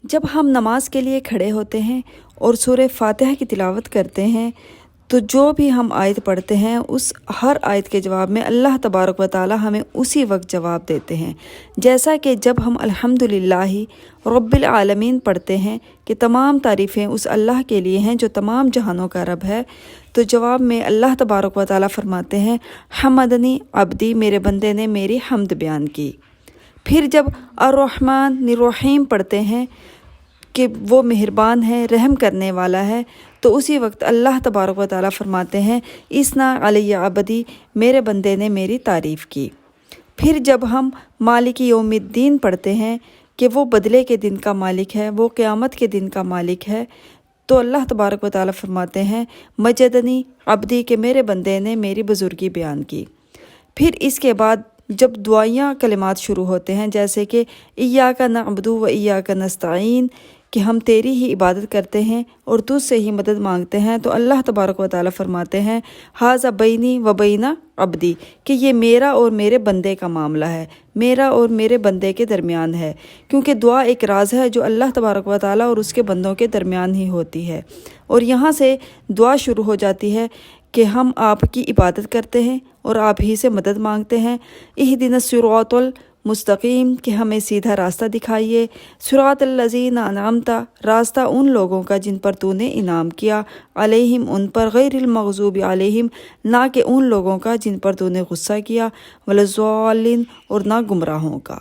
جب ہم نماز کے لیے کھڑے ہوتے ہیں اور سورہ فاتحہ کی تلاوت کرتے ہیں تو جو بھی ہم آیت پڑھتے ہیں اس ہر آیت کے جواب میں اللہ تبارک و تعالی ہمیں اسی وقت جواب دیتے ہیں، جیسا کہ جب ہم الحمدللہ رب العالمین پڑھتے ہیں کہ تمام تعریفیں اس اللہ کے لیے ہیں جو تمام جہانوں کا رب ہے، تو جواب میں اللہ تبارک و تعالی فرماتے ہیں حمدنی عبدی، میرے بندے نے میری حمد بیان کی۔ پھر جب الرحمن الرحیم پڑھتے ہیں کہ وہ مہربان ہے، رحم کرنے والا ہے، تو اسی وقت اللہ تبارک و تعالیٰ فرماتے ہیں اسنا علی عبدی، میرے بندے نے میری تعریف کی۔ پھر جب ہم مالک یوم الدین پڑھتے ہیں کہ وہ بدلے کے دن کا مالک ہے، وہ قیامت کے دن کا مالک ہے، تو اللہ تبارک و تعالیٰ فرماتے ہیں مجدنی عبدی، کہ میرے بندے نے میری بزرگی بیان کی۔ پھر اس کے بعد جب دعائیاں کلمات شروع ہوتے ہیں جیسے کہ ایاک نعبد و ایاک نستعین، کہ ہم تیری ہی عبادت کرتے ہیں اور تجھ سے ہی مدد مانگتے ہیں، تو اللہ تبارک و تعالیٰ فرماتے ہیں ھذا بینی و بین عبدی، کہ یہ میرا اور میرے بندے کا معاملہ ہے، میرا اور میرے بندے کے درمیان ہے، کیونکہ دعا ایک راز ہے جو اللہ تبارک و تعالیٰ اور اس کے بندوں کے درمیان ہی ہوتی ہے، اور یہاں سے دعا شروع ہو جاتی ہے کہ ہم آپ کی عبادت کرتے ہیں اور آپ ہی سے مدد مانگتے ہیں۔ اہدنا الصراط المستقیم، کہ ہمیں سیدھا راستہ دکھائیے، صراط الذین انعمت، راستہ ان لوگوں کا جن پر تو نے انعام کیا، علیہم ان پر، غیر المغضوب علیہم، نہ کہ ان لوگوں کا جن پر تو نے غصہ کیا، ولا الضالین، اور نہ گمراہوں کا۔